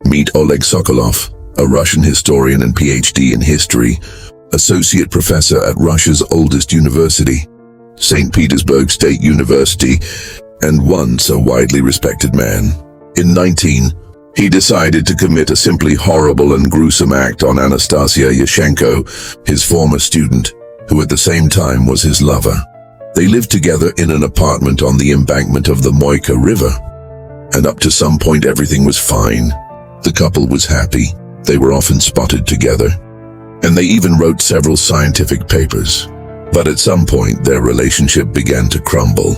Meet Oleg Sokolov, a Russian historian and PhD in history, associate professor at Russia's oldest university, St. Petersburg State University, and once a widely respected man. In 19, he decided to commit a simply horrible and gruesome act on Anastasia Yeshchenko, his former student, who at the same time was his lover. They lived together in an apartment on the embankment of the Moika River, and up to some point everything was fine. The couple was happy, they were often spotted together, and they even wrote several scientific papers. But at some point their relationship began to crumble,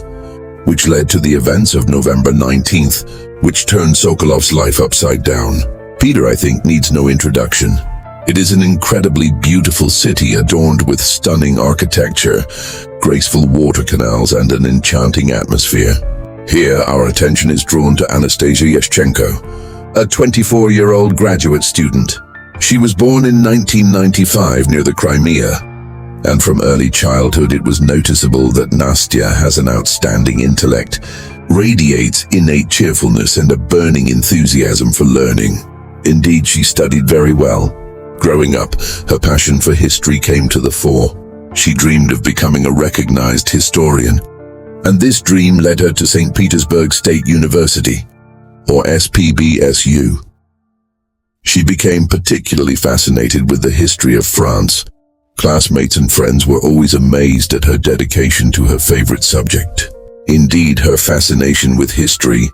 which led to the events of November 19th, which turned Sokolov's life upside down. Peter, I think, needs no introduction. It is an incredibly beautiful city adorned with stunning architecture, graceful water canals, and an enchanting atmosphere. Here, our attention is drawn to Anastasia Yeshchenko, a 24-year-old graduate student. She was born in 1995 near the Crimea, and from early childhood it was noticeable that Nastya has an outstanding intellect, radiates innate cheerfulness and a burning enthusiasm for learning. Indeed, she studied very well. Growing up, her passion for history came to the fore. She dreamed of becoming a recognized historian, and this dream led her to St. Petersburg State University, or SPBSU. She became particularly fascinated with the history of France. Classmates and friends were always amazed at her dedication to her favorite subject. Indeed, her fascination with history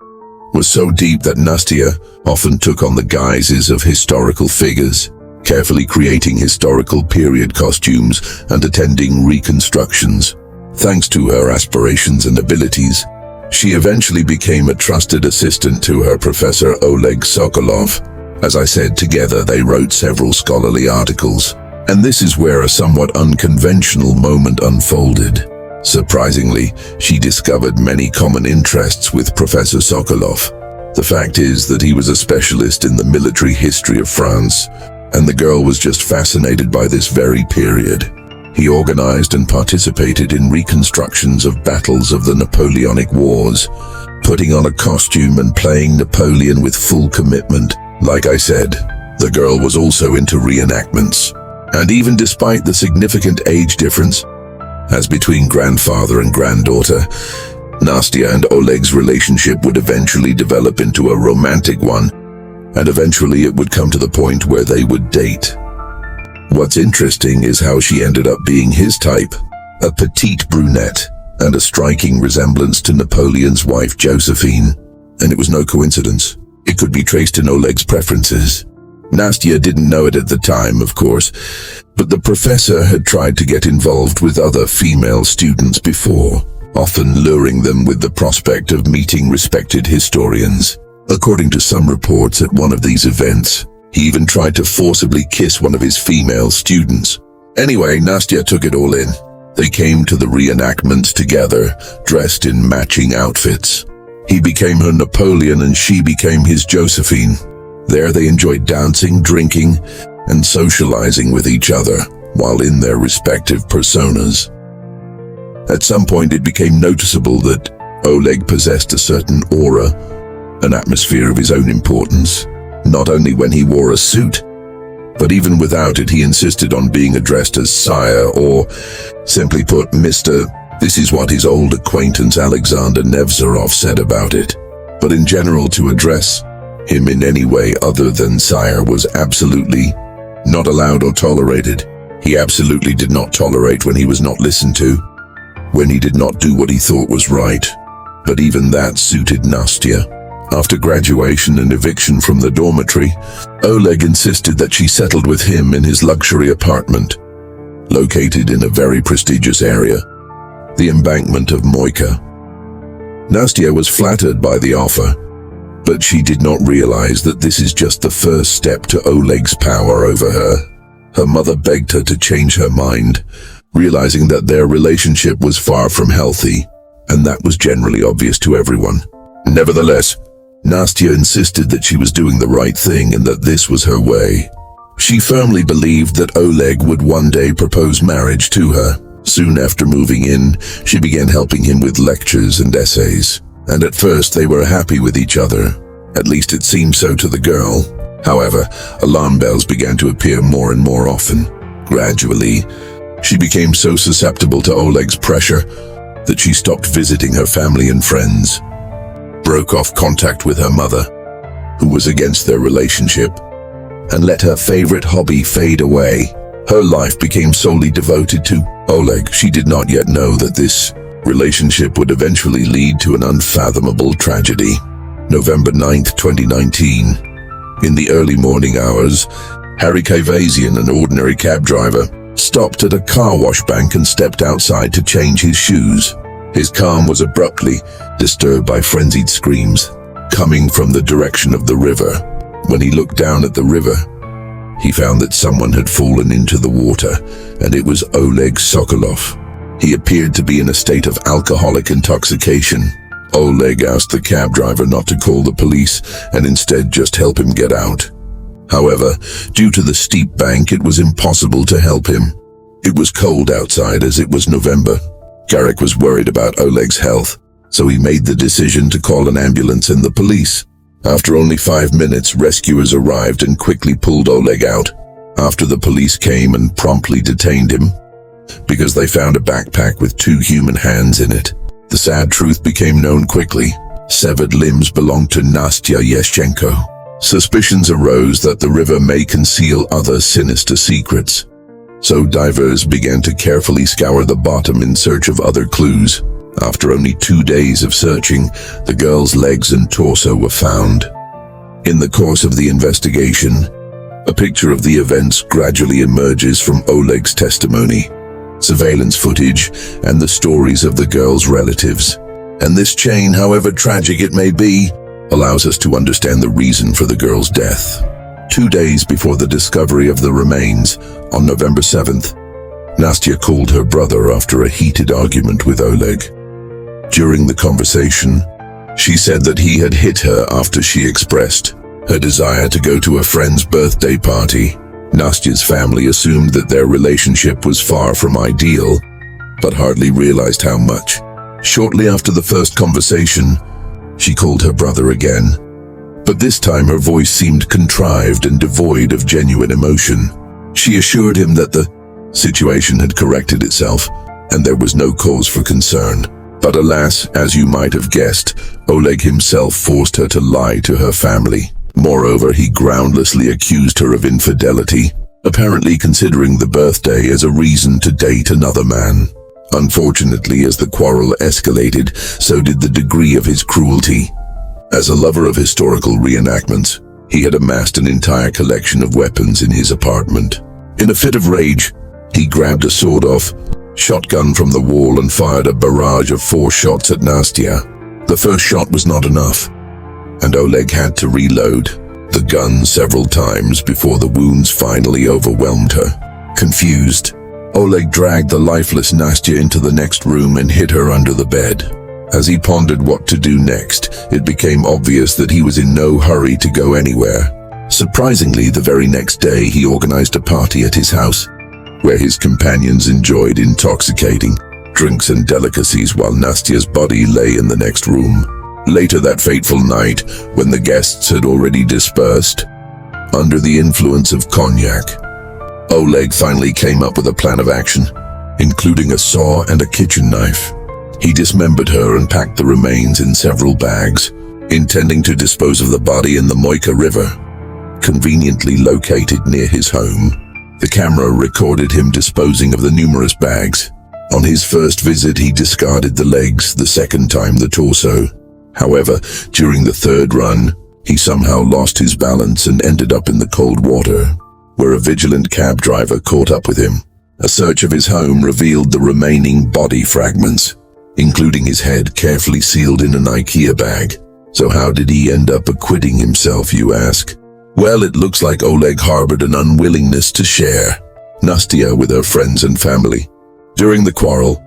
was so deep that Nastya often took on the guises of historical figures, carefully creating historical period costumes and attending reconstructions. Thanks to her aspirations and abilities, she eventually became a trusted assistant to her professor Oleg Sokolov. As I said, together they wrote several scholarly articles, and this is where a somewhat unconventional moment unfolded. Surprisingly, she discovered many common interests with Professor Sokolov. The fact is that he was a specialist in the military history of France, and the girl was just fascinated by this very period. He organized and participated in reconstructions of battles of the Napoleonic Wars, putting on a costume and playing Napoleon with full commitment. Like I said, the girl was also into reenactments, and even despite the significant age difference as between grandfather and granddaughter, Nastya and Oleg's relationship would eventually develop into a romantic one, and eventually it would come to the point where they would date. What's interesting is how she ended up being his type, a petite brunette and a striking resemblance to Napoleon's wife Josephine. And it was no coincidence. It could be traced in Oleg's preferences. Nastya didn't know it at the time, of course, but the professor had tried to get involved with other female students before, often luring them with the prospect of meeting respected historians. According to some reports, at one of these events, he even tried to forcibly kiss one of his female students. Anyway, Nastya took it all in. They came to the reenactment together, dressed in matching outfits. He became her Napoleon and she became his Josephine. There they enjoyed dancing, drinking, and socializing with each other, while in their respective personas. At some point it became noticeable that Oleg possessed a certain aura, an atmosphere of his own importance. Not only when he wore a suit, but even without it he insisted on being addressed as sire, or simply put, Mr. This is what his old acquaintance Alexander Nevzorov said about it. But in general, to address him in any way other than sire was absolutely not allowed or tolerated. He absolutely did not tolerate when he was not listened to, when he did not do what he thought was right. But even that suited Nastya. After graduation and eviction from the dormitory, Oleg insisted that she settled with him in his luxury apartment, located in a very prestigious area, the embankment of Moika. Nastya was flattered by the offer, but she did not realize that this is just the first step to Oleg's power over her. Her mother begged her to change her mind, realizing that their relationship was far from healthy, and that was generally obvious to everyone. Nevertheless, Nastya insisted that she was doing the right thing and that this was her way. She firmly believed that Oleg would one day propose marriage to her. Soon after moving in, she began helping him with lectures and essays, and at first they were happy with each other. At least it seemed so to the girl. However, alarm bells began to appear more and more often. Gradually, she became so susceptible to Oleg's pressure that she stopped visiting her family and friends, broke off contact with her mother, who was against their relationship, and let her favorite hobby fade away. Her life became solely devoted to Oleg. She did not yet know that this relationship would eventually lead to an unfathomable tragedy. November 9th, 2019. In the early morning hours, Harry Kavazian, an ordinary cab driver, stopped at a car wash bank and stepped outside to change his shoes. His calm was abruptly disturbed by frenzied screams coming from the direction of the river. When he looked down at the river, he found that someone had fallen into the water, and it was Oleg Sokolov. He appeared to be in a state of alcoholic intoxication. Oleg asked the cab driver not to call the police and instead just help him get out. However, due to the steep bank, it was impossible to help him. It was cold outside as it was November. Garrick was worried about Oleg's health, so he made the decision to call an ambulance and the police. After only 5 minutes, rescuers arrived and quickly pulled Oleg out. After the police came and promptly detained him, because they found a backpack with 2 human hands in it. The sad truth became known quickly. Severed limbs belonged to Anastasia Yeshchenko. Suspicions arose that the river may conceal other sinister secrets, so divers began to carefully scour the bottom in search of other clues. After only 2 days of searching, the girl's legs and torso were found. In the course of the investigation, a picture of the events gradually emerges from Oleg's testimony, surveillance footage, and the stories of the girl's relatives. And this chain, however tragic it may be, allows us to understand the reason for the girl's death. 2 days before the discovery of the remains, on November 7th, Nastya called her brother after a heated argument with Oleg. During the conversation, she said that he had hit her after she expressed her desire to go to a friend's birthday party. Nastya's family assumed that their relationship was far from ideal, but hardly realized how much. Shortly after the first conversation, she called her brother again, but this time her voice seemed contrived and devoid of genuine emotion. She assured him that the situation had corrected itself and there was no cause for concern. But alas, as you might have guessed, Oleg himself forced her to lie to her family. Moreover, he groundlessly accused her of infidelity, apparently considering the birthday as a reason to date another man. Unfortunately, as the quarrel escalated, so did the degree of his cruelty. As a lover of historical reenactments, he had amassed an entire collection of weapons in his apartment. In a fit of rage, he grabbed a sawed-off shotgun from the wall and fired a barrage of 4 shots at Nastya. The first shot was not enough, and Oleg had to reload the gun several times before the wounds finally overwhelmed her. Confused, Oleg dragged the lifeless Nastya into the next room and hid her under the bed. As he pondered what to do next, it became obvious that he was in no hurry to go anywhere. Surprisingly, the very next day he organized a party at his house, where his companions enjoyed intoxicating drinks and delicacies while Nastya's body lay in the next room. Later that fateful night, when the guests had already dispersed, under the influence of cognac, Oleg finally came up with a plan of action, including a saw and a kitchen knife. He dismembered her and packed the remains in several bags, intending to dispose of the body in the Moika River, conveniently located near his home. The camera recorded him disposing of the numerous bags. On his first visit, he discarded the legs, the second time the torso. However, during the third run, he somehow lost his balance and ended up in the cold water, where a vigilant cab driver caught up with him. A search of his home revealed the remaining body fragments, including his head carefully sealed in an IKEA bag. So how did he end up acquitting himself, you ask? Well, it looks like Oleg harbored an unwillingness to share Nastya with her friends and family. During the quarrel,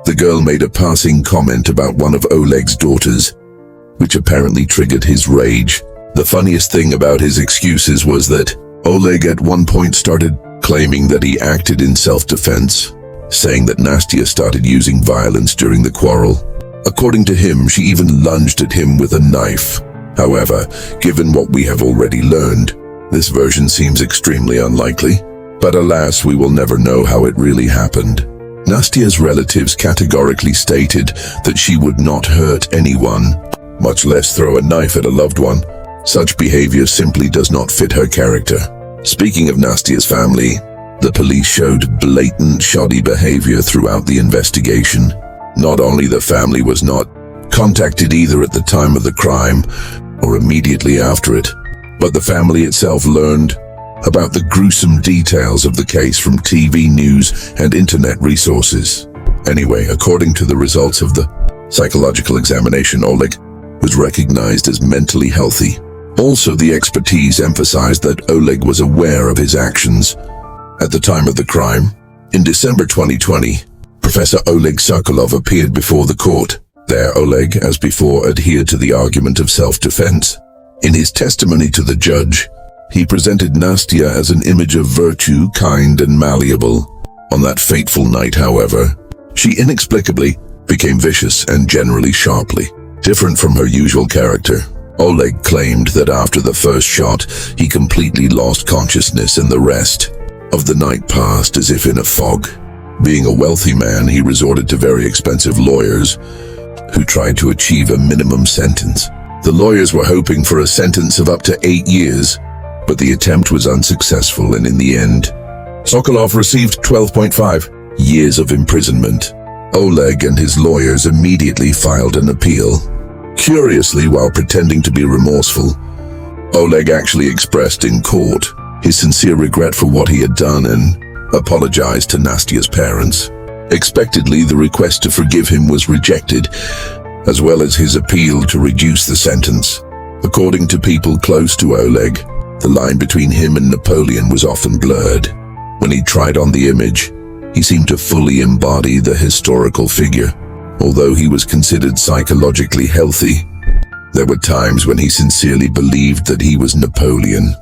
the girl made a passing comment about one of Oleg's daughters, which apparently triggered his rage. The funniest thing about his excuses was that Oleg at one point started claiming that he acted in self-defense, saying that Nastya started using violence during the quarrel. According to him, she even lunged at him with a knife. However, given what we have already learned, This version seems extremely unlikely, but alas, we will never know how it really happened. Nastia's relatives categorically stated that she would not hurt anyone, much less throw a knife at a loved one. Such behavior simply does not fit her character. Speaking of Nastia's family, the police showed blatant shoddy behavior throughout the investigation. Not only the family was not contacted either at the time of the crime or immediately after it, but the family itself learned about the gruesome details of the case from TV news and internet resources. Anyway, according to the results of the psychological examination, Oleg was recognized as mentally healthy. Also, the expertise emphasized that Oleg was aware of his actions at the time of the crime. In December 2020, Professor Oleg Sokolov appeared before the court. There, Oleg, as before, adhered to the argument of self-defense. In his testimony to the judge, he presented Nastia as an image of virtue, kind and malleable. On that fateful night, however, she inexplicably became vicious and generally sharply different from her usual character. Oleg claimed that after the first shot, he completely lost consciousness and the rest of the night passed as if in a fog. Being a wealthy man, he resorted to very expensive lawyers who tried to achieve a minimum sentence. The lawyers were hoping for a sentence of up to 8 years, but the attempt was unsuccessful, and in the end, Sokolov received 12.5 years of imprisonment. Oleg and his lawyers immediately filed an appeal. Curiously, while pretending to be remorseful, Oleg actually expressed in court his sincere regret for what he had done and apologized to Nastia's parents. Expectedly, the request to forgive him was rejected, as well as his appeal to reduce the sentence. According to people close to Oleg, the line between him and Napoleon was often blurred. When he tried on the image, he seemed to fully embody the historical figure. Although he was considered psychologically healthy, there were times when he sincerely believed that he was Napoleon,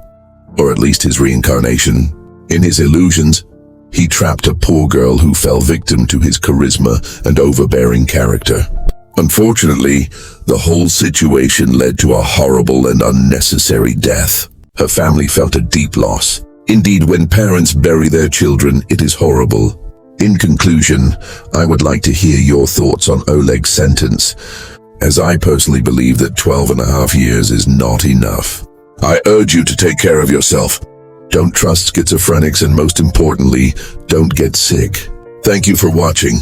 or at least his reincarnation. In his illusions, he trapped a poor girl who fell victim to his charisma and overbearing character. Unfortunately, the whole situation led to a horrible and unnecessary death. Her family felt a deep loss. Indeed, when parents bury their children, it is horrible. In conclusion, I would like to hear your thoughts on Oleg's sentence, as I personally believe that 12.5 years is not enough. I urge you to take care of yourself. Don't trust schizophrenics, and most importantly, don't get sick. Thank you for watching.